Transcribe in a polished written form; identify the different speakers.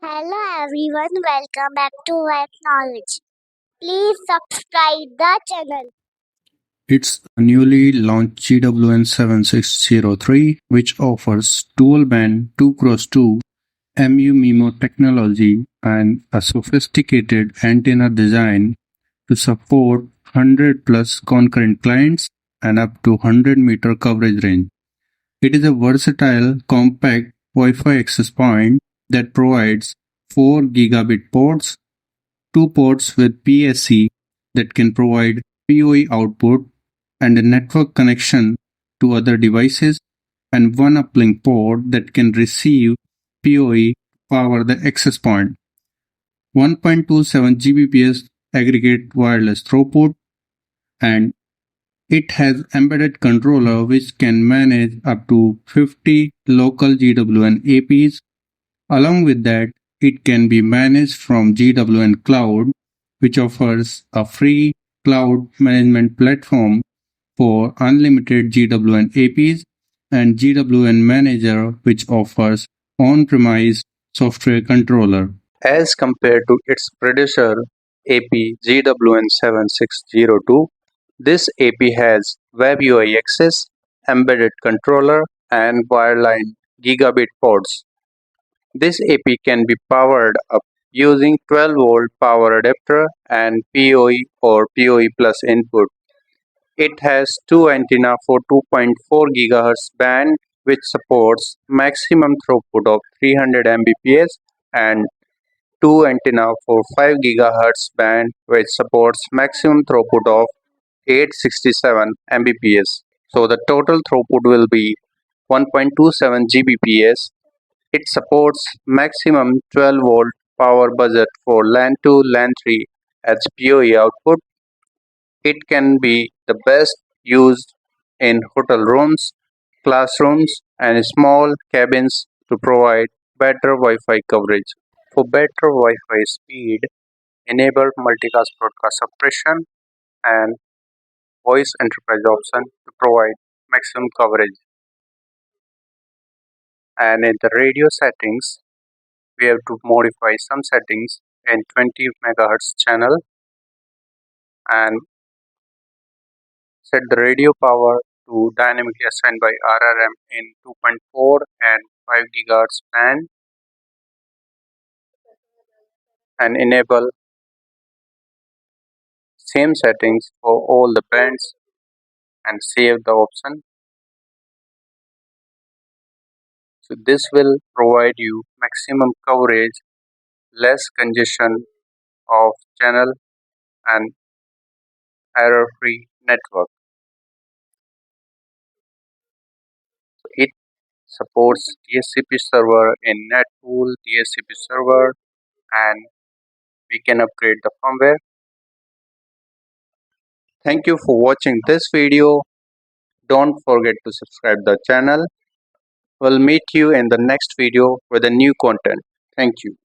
Speaker 1: Hello everyone, welcome back to VoIP Knowledge. Please subscribe the channel.
Speaker 2: It's a newly launched GWN7603, which offers dual-band 2x2 MU-MIMO technology and a sophisticated antenna design to support 100+ concurrent clients and up to 100-meter coverage range. It is a versatile, compact Wi-Fi access point that provides 4 gigabit ports, 2 ports with PSC that can provide PoE output, and a network connection to other devices, and one uplink port that can receive PoE to power the access point. 1.27 Gbps aggregate wireless throughput, and it has embedded controller which can manage up to 50 local GWN APs. Along with that, it can be managed from GWN Cloud, which offers a free cloud management platform for unlimited GWN APs, and GWN Manager, which offers on-premise software controller. As compared to its predecessor AP GWN7602, this AP has Web UI access, embedded controller, and wireline gigabit ports. This AP can be powered up using 12-volt power adapter and PoE or PoE plus input. It has two antennas for 2.4 GHz band, which supports maximum throughput of 300 Mbps, and two antennas for 5 GHz band, which supports maximum throughput of 867 Mbps. So the total throughput will be 1.27 Gbps. It supports maximum 12-volt power budget for LAN 2, LAN 3 as PoE output. It can be the best used in hotel rooms, classrooms, and small cabins to provide better Wi-Fi coverage. For better Wi-Fi speed, enable multicast broadcast suppression and voice enterprise option to provide maximum coverage. And in the radio settings, we have to modify some settings in 20 MHz channel and set the radio power to dynamically assigned by RRM in 2.4 and 5 GHz band, and enable same settings for all the bands and save the option. So this will provide you maximum coverage, less congestion of channel, and error-free network. So it supports DHCP server in NetPool, DHCP server, and we can upgrade the firmware. Thank you for watching this video. Don't forget to subscribe the channel. We'll meet you in the next video with a new content. Thank you.